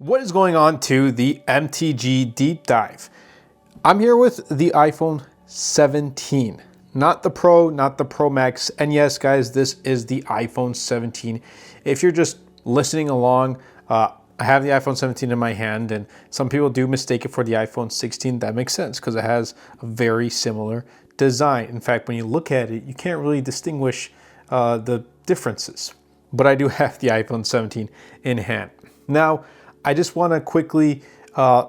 What is going on to the MTG Deep Dive? I'm here with the iPhone 17, not the Pro, not the Pro Max. And yes, guys, this is the iPhone 17. If you're just listening along, I have the iPhone 17 in my hand, and some people do mistake it for the iPhone 16. That makes sense because it has a very similar design. In fact, when you look at it, you can't really distinguish the differences. But I do have the iPhone 17 in hand. Now, I just want to quickly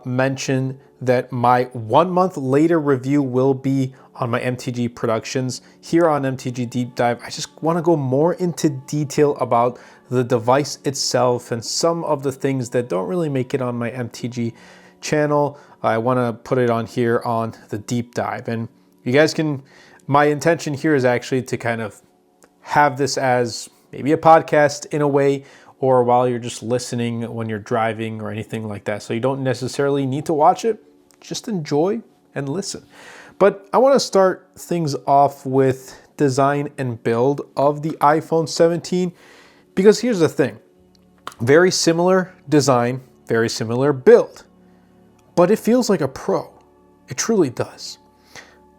mention that my 1 month later review will be on my MTG Productions. Here on MTG Deep Dive, I just want to go more into detail about the device itself and some of the things that don't really make it on my MTG channel. I want to put it on here on the Deep Dive. And you guys can, my intention here is actually to kind of have this as maybe a podcast in a way, or while you're just listening when you're driving or anything like that. So you don't necessarily need to watch it, just enjoy and listen. But I want to start things off with design and build of the iPhone 17, because here's the thing. Very similar design, very similar build, but it feels like a Pro. It truly does.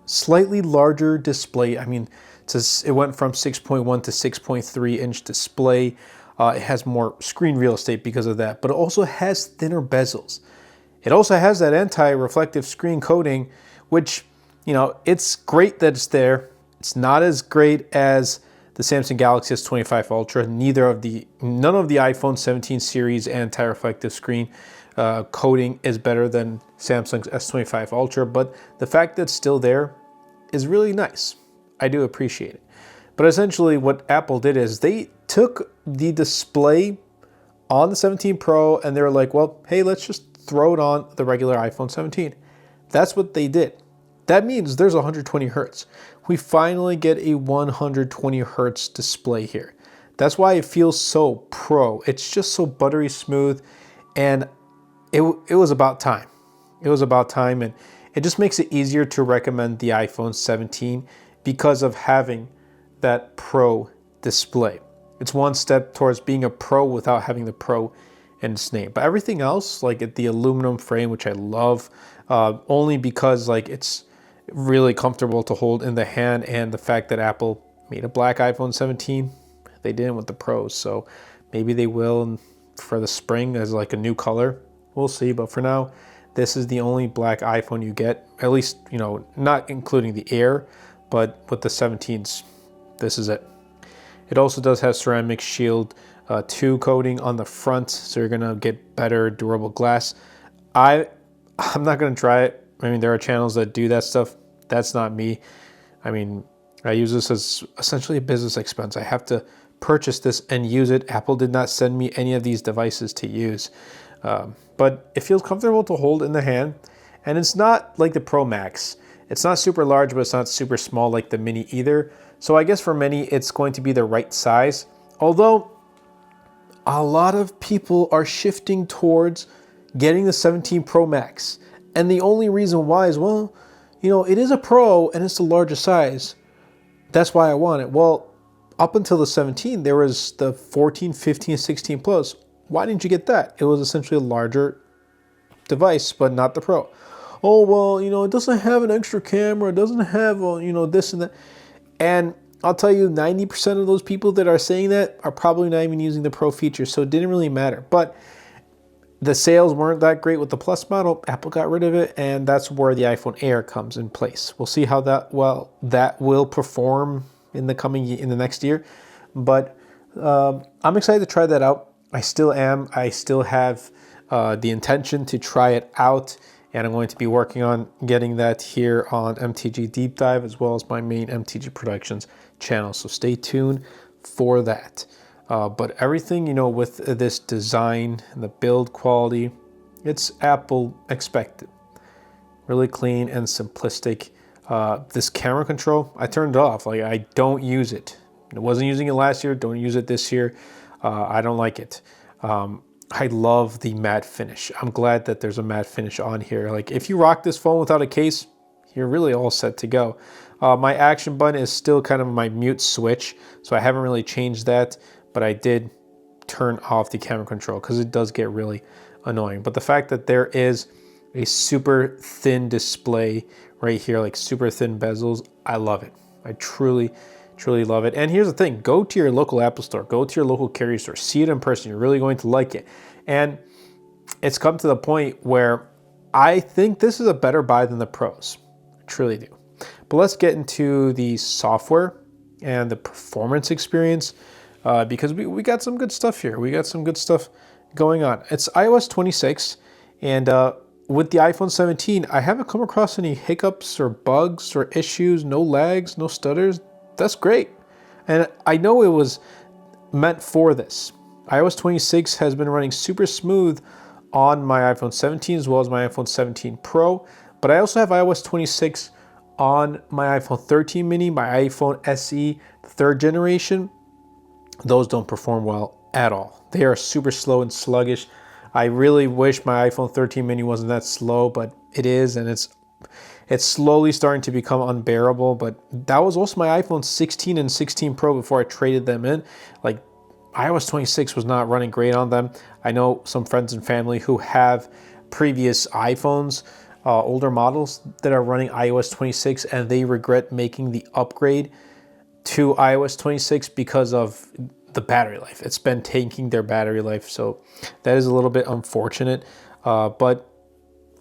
Slightly larger display. I mean, it went from 6.1 to 6.3 inch display. It has more screen real estate because of that, but it also has thinner bezels. It also has that anti-reflective screen coating, which, you know, it's great that it's there. It's not as great as the Samsung Galaxy S25 Ultra. None of the iPhone 17 series anti-reflective screen coating is better than Samsung's S25 Ultra, but the fact that it's still there is really nice. I do appreciate it. But essentially what Apple did is they took the display on the 17 Pro and they were like, well, hey, let's just throw it on the regular iPhone 17. That's what they did. That means there's 120 hertz. We finally get a 120 hertz display here. That's why it feels so Pro. It's just so buttery smooth, and it was about time. It was about time, and it just makes it easier to recommend the iPhone 17 because of having that Pro display. It's one step towards being a Pro without having the Pro in its name. But everything else, like the aluminum frame, which I love, only because like it's really comfortable to hold in the hand, and the fact that Apple made a black iPhone 17, they didn't with the Pros. So maybe they will for the spring as like a new color. We'll see. But for now, this is the only black iPhone you get, at least, you know, not including the Air, but with the 17s, this is it. It also does have ceramic shield 2 coating on the front, so you're gonna get better durable glass. I'm not gonna try it. I mean, there are channels that do that stuff. That's not me. I mean, I use this as essentially a business expense. I have to purchase this and use it. Apple did not send me any of these devices to use. But it feels comfortable to hold in the hand, and it's not like the Pro Max. It's not super large, but it's not super small like the Mini either. So I guess for many, it's going to be the right size. Although a lot of people are shifting towards getting the 17 Pro Max. And the only reason why is, well, you know, it is a Pro and it's the largest size. That's why I want it. Well, up until the 17, there was the 14, 15, 16 Plus. Why didn't you get that? It was essentially a larger device, but not the Pro. Oh, well, you know, it doesn't have an extra camera. It doesn't have, you know, this and that. And I'll tell you, 90% of those people that are saying that are probably not even using the Pro features, so it didn't really matter. But the sales weren't that great with the Plus model. Apple got rid of it, and that's where the iPhone Air comes in place. We'll see how that will perform in the next year. But I'm excited to try that out. I still am. I still have the intention to try it out. And I'm going to be working on getting that here on MTG Deep Dive, as well as my main MTG Productions channel. So stay tuned for that. But everything, you know, with this design and the build quality, it's Apple expected. Really clean and simplistic. This camera control, I turned it off. Like, I don't use it. I wasn't using it last year. Don't use it this year. I don't like it. I love the matte finish. I'm glad that there's a matte finish on here. Like, if you rock this phone without a case, you're really all set to go. My action button is still kind of my mute switch, so I haven't really changed that, but I did turn off the camera control because it does get really annoying. But the fact that there is a super thin display right here, like super thin bezels, I love it. I truly love it. And here's the thing, go to your local Apple store, go to your local carrier store, see it in person. You're really going to like it. And it's come to the point where I think this is a better buy than the Pros. I truly do. But let's get into the software and the performance experience, because we got some good stuff here. We got some good stuff going on. It's iOS 26, and with the iPhone 17, I haven't come across any hiccups or bugs or issues, no lags, no stutters. That's great. And I know it was meant for this. iOS 26 has been running super smooth on my iPhone 17 as well as my iPhone 17 Pro, but I also have iOS 26 on my iPhone 13 mini, my iPhone SE 3rd generation. Those don't perform well at all. They are super slow and sluggish. I really wish my iPhone 13 mini wasn't that slow, but it is, and it's slowly starting to become unbearable. But that was also my iPhone 16 and 16 Pro before I traded them in. Like, iOS 26 was not running great on them. I know some friends and family who have previous iPhones, older models that are running iOS 26, and they regret making the upgrade to iOS 26 because of the battery life. It's been tanking their battery life, so that is a little bit unfortunate. But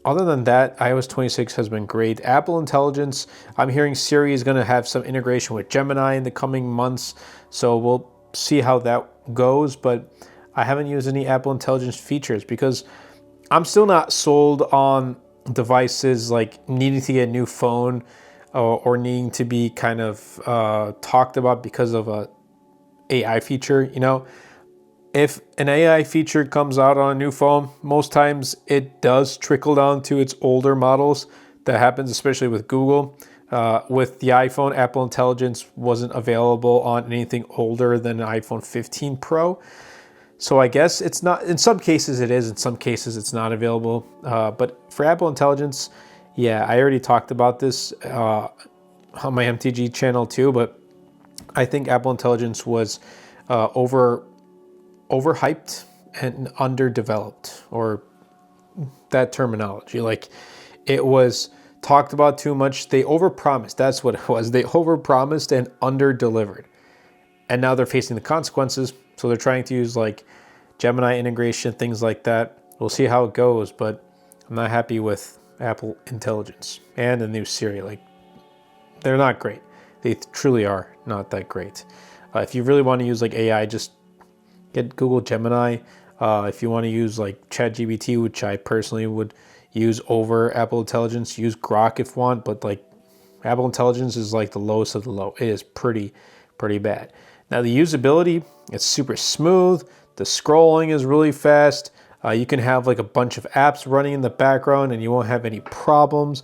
other than that, iOS 26 has been great. Apple Intelligence, I'm hearing Siri is going to have some integration with Gemini in the coming months, so we'll see how that goes. But I haven't used any Apple Intelligence features because I'm still not sold on devices like needing to get a new phone or needing to be kind of talked about because of a AI feature. You know, if an AI feature comes out on a new phone, most times it does trickle down to its older models. That happens especially with Google. With the iPhone, Apple Intelligence wasn't available on anything older than an iPhone 15 Pro. So I guess it's not, in some cases it is, in some cases it's not available. But for Apple Intelligence, yeah, I already talked about this on my MTG channel too, but I think Apple Intelligence was overhyped and underdeveloped, or that terminology. Like, it was talked about too much. They overpromised. That's what it was. They overpromised and underdelivered. And now they're facing the consequences. So they're trying to use like Gemini integration, things like that. We'll see how it goes, but I'm not happy with Apple Intelligence and the new Siri. Like, they're not great. They truly are not that great. If you really want to use like AI, just get Google Gemini. If you want to use like ChatGPT, which I personally would use over Apple Intelligence, use Grok if you want, but like Apple Intelligence is like the lowest of the low. It is pretty bad. Now the usability, it's super smooth. The scrolling is really fast. You can have like a bunch of apps running in the background and you won't have any problems.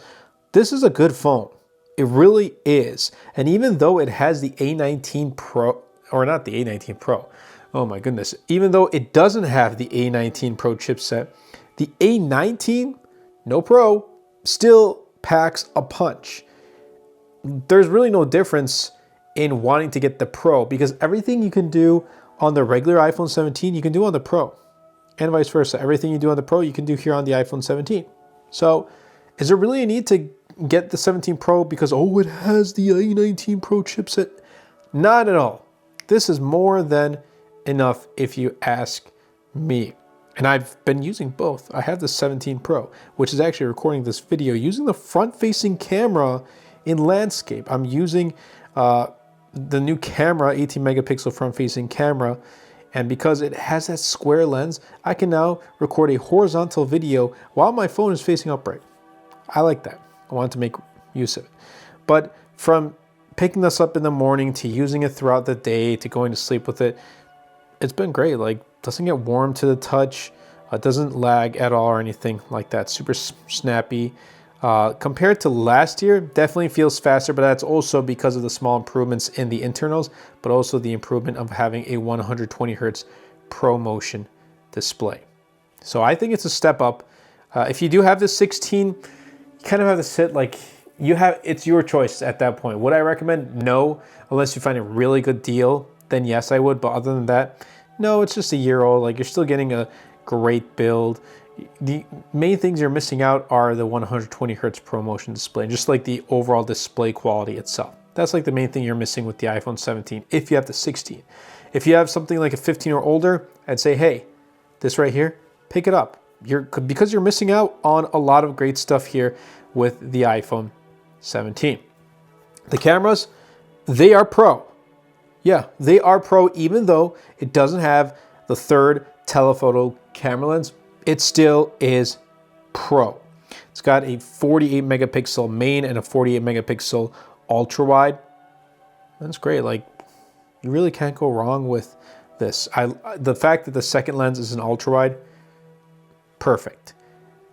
This is a good phone. It really is. And even though it has the A19 Pro, or not the A19 Pro, oh my goodness. Even though it doesn't have the A19 Pro chipset, the A19, no Pro, still packs a punch. There's really no difference in wanting to get the Pro, because everything you can do on the regular iPhone 17, you can do on the Pro, and vice versa. Everything you do on the Pro, you can do here on the iPhone 17. So is there really a need to get the 17 Pro because, oh, it has the A19 Pro chipset? Not at all. This is more than enough if you ask me. And I've been using both. I have the 17 Pro, which is actually recording this video using the front-facing camera in landscape. I'm using the new camera, 18 megapixel front-facing camera, and because it has that square lens, I can now record a horizontal video while my phone is facing upright. I like that. I want to make use of it. But from picking this up in the morning to using it throughout the day to going to sleep with it, it's been great. Like, doesn't get warm to the touch, doesn't lag at all or anything like that. Super snappy. Compared to last year, definitely feels faster, but that's also because of the small improvements in the internals, but also the improvement of having a 120 hertz ProMotion display. So I think it's a step up. If you do have the 16, you kind of have to sit like you have, it's your choice at that point. Would I recommend? No, unless you find a really good deal, then yes, I would. But other than that, no, it's just a year old. Like, you're still getting a great build. The main things you're missing out are the 120 hertz ProMotion display, just like the overall display quality itself. That's like the main thing you're missing with the iPhone 17 if you have the 16. If you have something like a 15 or older, I'd say, hey, this right here, pick it up. Because you're missing out on a lot of great stuff here with the iPhone 17. The cameras, they are pro. Yeah, they are pro, even though it doesn't have the third telephoto camera lens. It still is pro. It's got a 48 megapixel main and a 48 megapixel ultra wide. That's great. Like, you really can't go wrong with this. The fact that the second lens is an ultra wide, perfect.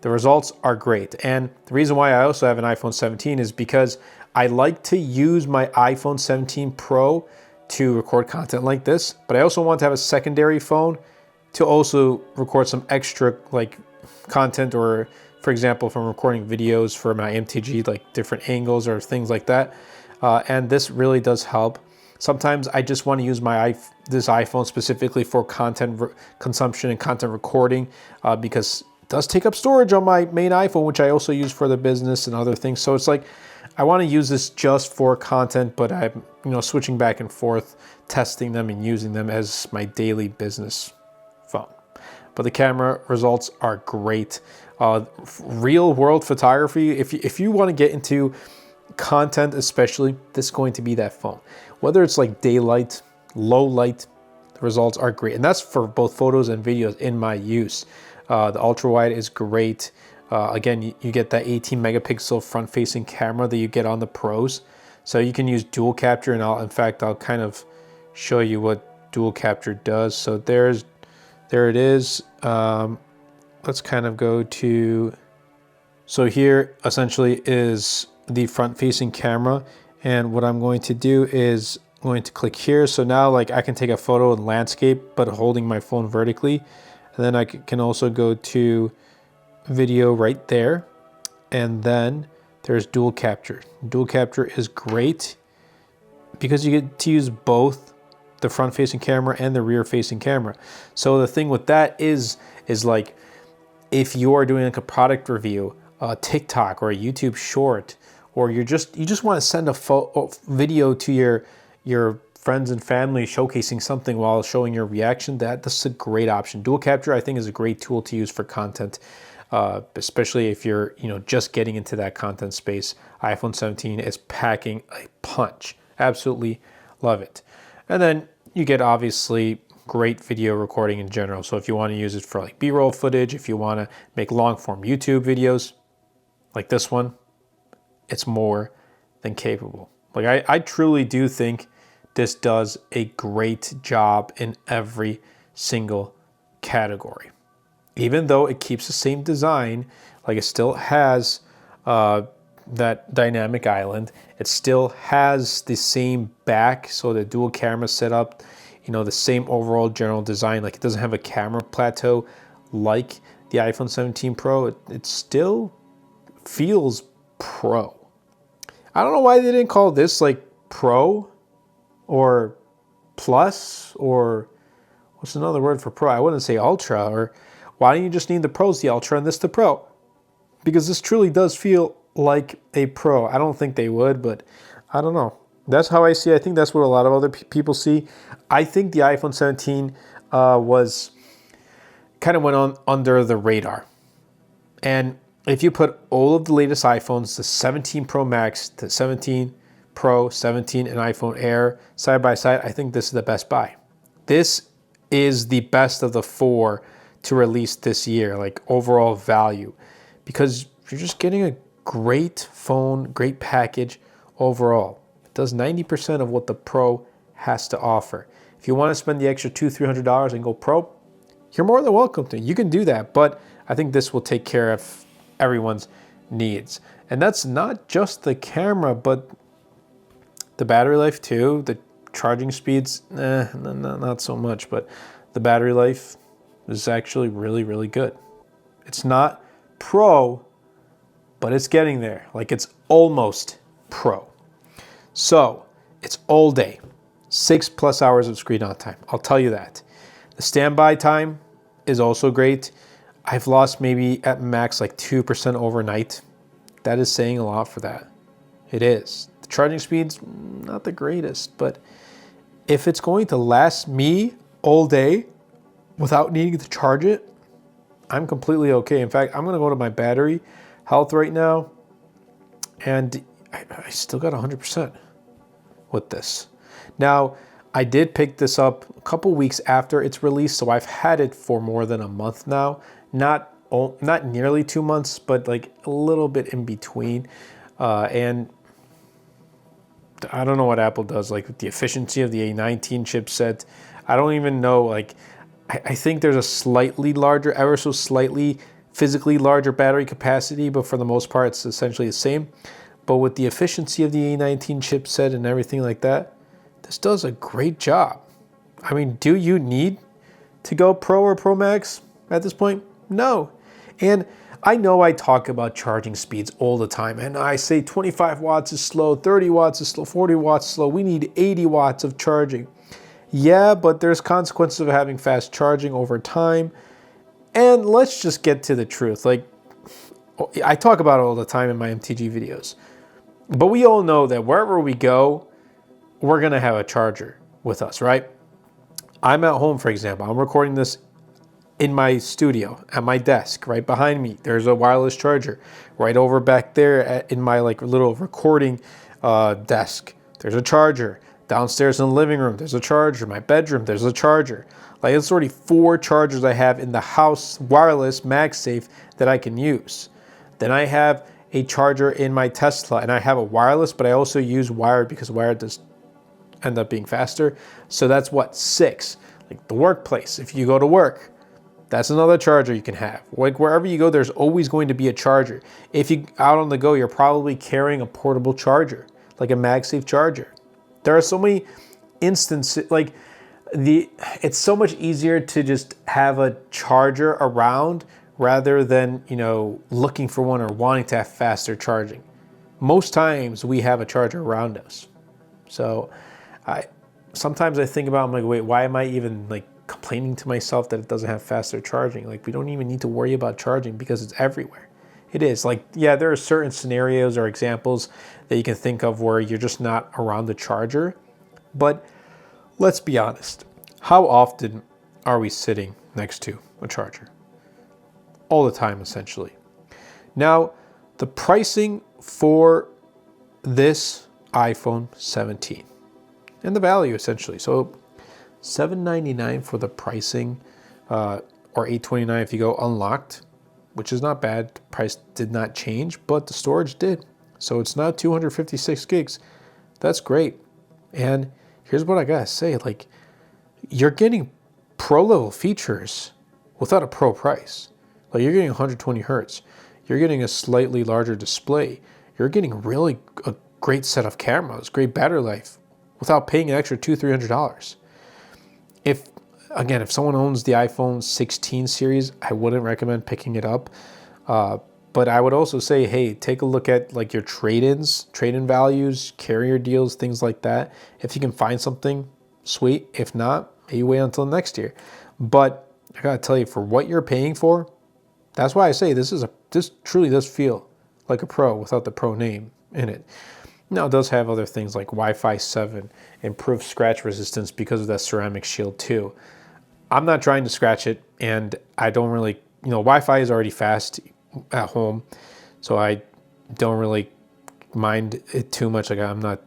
The results are great. And the reason why I also have an iPhone 17 is because I like to use my iPhone 17 Pro to record content like this, but I also want to have a secondary phone to also record some extra like content, or for example, if I'm recording videos for my MTG, like different angles or things like that. And this really does help. Sometimes I just want to use this iPhone specifically for content consumption and content recording because it does take up storage on my main iPhone, which I also use for the business and other things. So it's like, I want to use this just for content, but I'm switching back and forth, testing them and using them as my daily business phone. But the camera results are great. Real world photography, if you want to get into content especially, this is going to be that phone. Whether it's like daylight, low light, the results are great. And that's for both photos and videos in my use. The ultra wide is great. Again, you get that 18 megapixel front facing camera that you get on the Pros. So you can use dual capture, and in fact, I'll kind of show you what dual capture does. So there it is. Let's kind of go to, so here essentially is the front facing camera. And what I'm going to do is I'm going to click here. So now like I can take a photo in landscape, but holding my phone vertically. And then I can also go to video right there. And then there's dual capture. Dual capture is great because you get to use both the front facing camera and the rear facing camera. So the thing with that is like, if you are doing like a product review, a TikTok or a YouTube short, or you just want to send a video to your friends and family showcasing something while showing your reaction, that's a great option. Dual capture, I think, is a great tool to use for content, especially if you're just getting into that content space. iPhone 17 is packing a punch. Absolutely love it. And then you get obviously great video recording in general. So if you want to use it for like B-roll footage, if you want to make long form YouTube videos like this one, it's more than capable. Like I truly do think this does a great job in every single category. Even though it keeps the same design, like it still has that dynamic island, it still has the same back, so the dual camera setup, the same overall general design. Like it doesn't have a camera plateau like the iPhone 17 Pro. It still feels pro. I don't know why they didn't call this like Pro or Plus, or what's another word for Pro? I wouldn't say Ultra. Or why don't you just need the Pros the Ultra and this the Pro? Because this truly does feel like a Pro. I don't think they would, but I don't know. That's how I see it. I think that's what a lot of other people see. I think the iPhone 17 was kind of went on under the radar. And if you put all of the latest iPhones, the 17 Pro Max, the 17 Pro, 17, and iPhone Air side by side, I think this is the best buy. This is the best of the four to release this year, like overall value, because you're just getting a great phone, great package overall. It does 90% of what the Pro has to offer. If you want to spend the extra $200-300 and go Pro, you're more than welcome to. You can do that, but I think this will take care of everyone's needs. And that's not just the camera, but the battery life too, the charging speeds, not so much, but the battery life is actually really, really good. It's not Pro, but it's getting there. Like it's almost Pro. So it's all day, 6+ hours of screen on time. I'll tell you that. The standby time is also great. I've lost maybe at max like 2% overnight. That is saying a lot for that. It is. The charging speed's not the greatest, but if it's going to last me all day without needing to charge it, I'm completely okay. In fact, I'm going to go to my battery health right now, and I still got 100% with this. Now, I did pick this up a couple weeks after its release, so I've had it for more than a month now. Not nearly 2 months, but like a little bit in between. And I don't know what Apple does, like with the efficiency of the A19 chipset. I don't even know, like, I think there's a slightly larger, ever so slightly physically larger battery capacity, but for the most part, it's essentially the same. But with the efficiency of the A19 chipset and everything like that, this does a great job. I mean, do you need to go Pro or Pro Max at this point? No. And I know I talk about charging speeds all the time, and I say 25 watts is slow, 30 watts is slow, 40 watts is slow. We need 80 watts of charging. Yeah, but there's consequences of having fast charging over time. And let's just get to the truth. Like, I talk about it all the time in my MTG videos. But we all know that wherever we go, we're going to have a charger with us, right? I'm at home, for example. I'm recording this in my studio, at my desk, right behind me. There's a wireless charger. Right over back there in my like little recording desk, there's a charger. Downstairs in the living room, there's a charger. My bedroom, there's a charger. Like, it's already 4 chargers I have in the house, wireless, MagSafe, that I can use. Then I have a charger in my Tesla, and I have a wireless, but I also use wired because wired does end up being faster. So that's what, 6. Like the workplace, if you go to work, that's another charger you can have. Like wherever you go, there's always going to be a charger. If you out on the go, you're probably carrying a portable charger, like a MagSafe charger. There are so many instances, like it's so much easier to just have a charger around rather than, you know, looking for one or wanting to have faster charging. Most times we have a charger around us. So sometimes I think about, I'm like, wait, why am I even like complaining to myself that it doesn't have faster charging? Like, we don't even need to worry about charging because it's everywhere. It is. Like, yeah, there are certain scenarios or examples that you can think of where you're just not around the charger. But let's be honest. How often are we sitting next to a charger? All the time, essentially. Now, the pricing for this iPhone 17 and the value, essentially. So $799 for the pricing, or $829 if you go unlocked, which is not bad. The price did not change, but the storage did. So it's now 256 gigs. That's great. And here's what I gotta say, like, you're getting pro level features without a pro price. Like, you're getting 120 hertz. You're getting a slightly larger display. You're getting really a great set of cameras, great battery life, without paying an extra $200-300. If someone owns the iPhone 16 series, I wouldn't recommend picking it up. But I would also say, hey, take a look at like your trade-ins, trade-in values, carrier deals, things like that. If you can find something, sweet. If not, maybe wait until next year. But I gotta tell you, for what you're paying for, that's why I say this truly does feel like a Pro without the Pro name in it. Now, it does have other things like Wi-Fi 7, improved scratch resistance because of that ceramic shield too. I'm not trying to scratch it, and I don't really, Wi-Fi is already fast at home, so I don't really mind it too much. Like, I'm not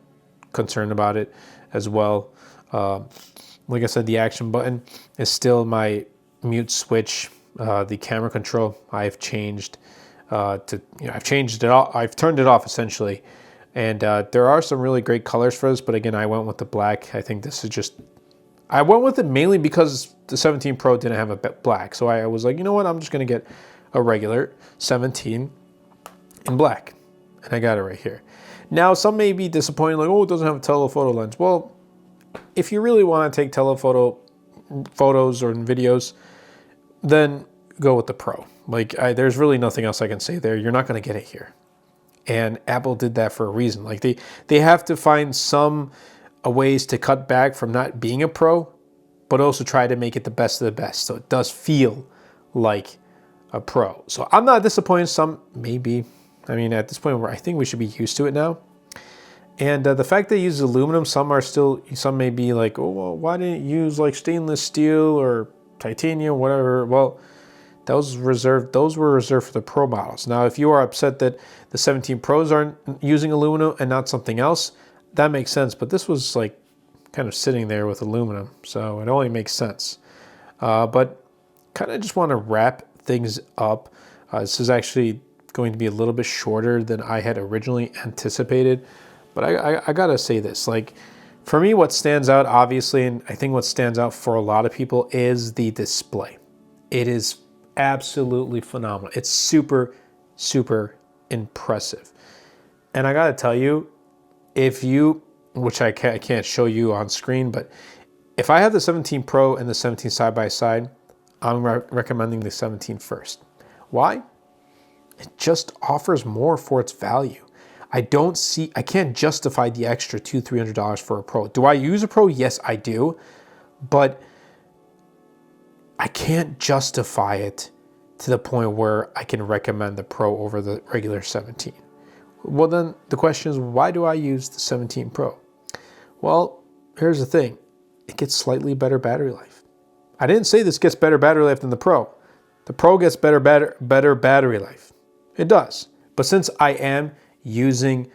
concerned about it as well. Like I said, the action button is still my mute switch. The camera control I've changed I've changed it all. I've turned it off essentially. And there are some really great colors for this, but again, I went with the black. I think this is just, I went with it mainly because the 17 Pro didn't have a black. So I was like, you know what, I'm just gonna get a regular 17 in black. And I got it right here. Now, some may be disappointed, like, oh, it doesn't have a telephoto lens. Well, if you really wanna take telephoto photos or videos, then go with the Pro. Like, there's really nothing else I can say there. You're not gonna get it here. And Apple did that for a reason. Like, they have to find some ways to cut back from not being a Pro, but also try to make it the best of the best. So it does feel like a Pro. So I'm not disappointed. Some maybe. I mean, at this point, where I think we should be used to it now. And the fact they use aluminum, some may be like, oh, well, why didn't you use like stainless steel or titanium, whatever? Well, those were reserved for the Pro models. Now, if you are upset that the 17 Pros aren't using aluminum and not something else, that makes sense. But this was like kind of sitting there with aluminum, so it only makes sense. But kind of just want to wrap things up. This is actually going to be a little bit shorter than I had originally anticipated. But I gotta say this, like, for me, what stands out, obviously, and I think what stands out for a lot of people is the display. It is absolutely phenomenal. It's super, super impressive. And I gotta tell you, which I can't show you on screen, but if I have the 17 Pro and the 17 side by side, I'm recommending the 17 first. Why? It just offers more for its value. I can't justify the extra $200-$300 for a Pro. Do I use a Pro? Yes, I do. But I can't justify it to the point where I can recommend the Pro over the regular 17. Well, then the question is, why do I use the 17 Pro? Well, here's the thing. It gets slightly better battery life. I didn't say this gets better battery life than the Pro. The Pro gets better battery life. It does. But since I am using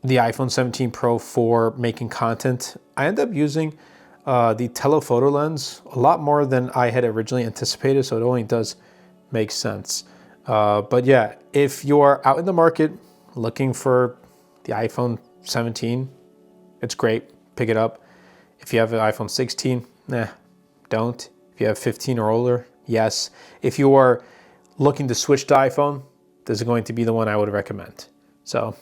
the iPhone 17 Pro for making content, I end up using the telephoto lens a lot more than I had originally anticipated, so it only does make sense. But yeah, if you are out in the market looking for the iPhone 17, it's great. Pick it up. If you have an iPhone 16, don't. If you have 15 or older, yes. If you are looking to switch to iPhone, this is going to be the one I would recommend. So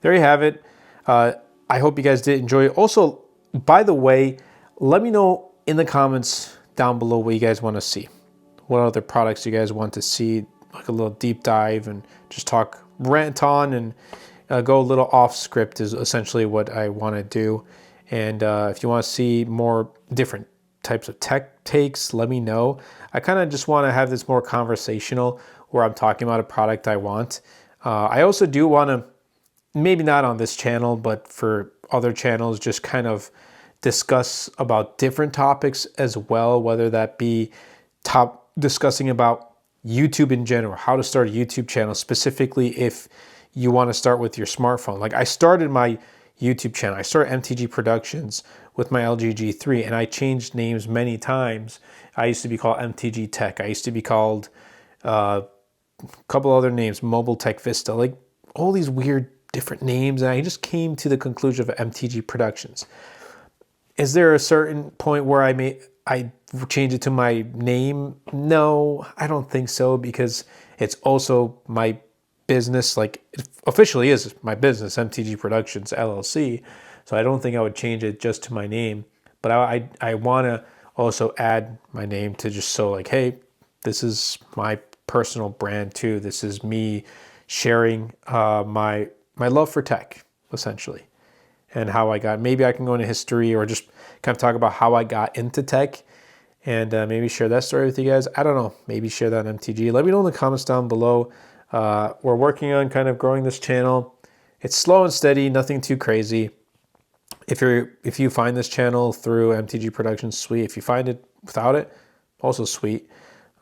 there you have it. I hope you guys did enjoy it. Also, by the way, let me know in the comments down below what you guys want to see. What other products you guys want to see, like a little deep dive and just rant on and go a little off script is essentially what I want to do. And if you want to see more different types of tech takes, let me know. I kind of just want to have this more conversational where I'm talking about a product I want. I also do want to, maybe not on this channel, but for other channels, just kind of discuss about different topics as well, whether that be discussing about YouTube in general, how to start a YouTube channel, specifically if you want to start with your smartphone. Like, I started my YouTube channel, I started MTG Productions with my LG G3, and I changed names many times. I used to be called MTG Tech. I used to be called a couple other names, Mobile Tech Vista, like all these weird different names. And I just came to the conclusion of MTG Productions. Is there a certain point where I change it to my name? No, I don't think so, because it's also my business. Like, it officially is my business, MTG Productions LLC. So I don't think I would change it just to my name. But I want to also add my name to just so, like, hey, this is my personal brand too. This is me sharing my love for tech, essentially, and how maybe I can go into history or just kind of talk about how I got into tech, and maybe share that story with you guys. I don't know, maybe share that on MTG. Let me know in the comments down below. We're working on kind of growing this channel. It's slow and steady, nothing too crazy. If you find this channel through MTG Productions, sweet. If you find it without it, also sweet.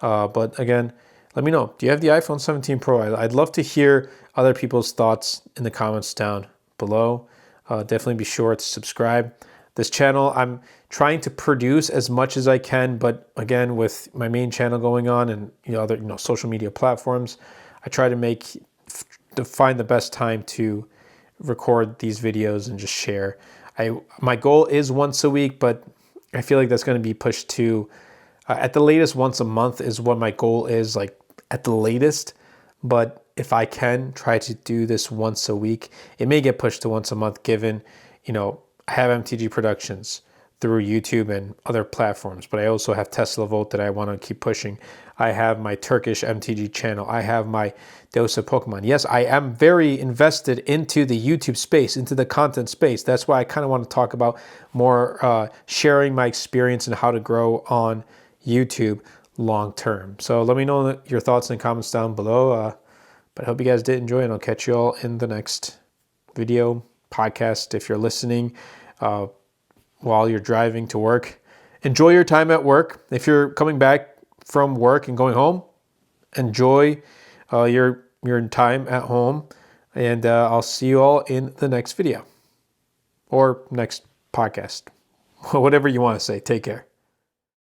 But again, let me know. Do you have the iPhone 17 Pro? I'd love to hear other people's thoughts in the comments down below. Definitely be sure to subscribe. This channel, I'm trying to produce as much as I can, but again, with my main channel going on and other social media platforms, I try to find the best time to record these videos and just share. My goal is once a week, but I feel like that's going to be pushed to at the latest once a month is what my goal is, like at the latest. But if I can try to do this once a week, it may get pushed to once a month, given I have MTG Productions through YouTube and other platforms, but I also have Tesla Volt that I want to keep pushing. I have my Turkish MTG channel. I have my Dose of Pokemon. Yes, I am very invested into the YouTube space, into the content space. That's why I kind of want to talk about more sharing my experience and how to grow on YouTube. long term. So let me know your thoughts in the comments down below. But I hope you guys did enjoy, and I'll catch you all in the next video, podcast, if you're listening while you're driving to work. Enjoy your time at work. If you're coming back from work and going home, enjoy your time at home. And I'll see you all in the next video or next podcast, whatever you want to say. Take care.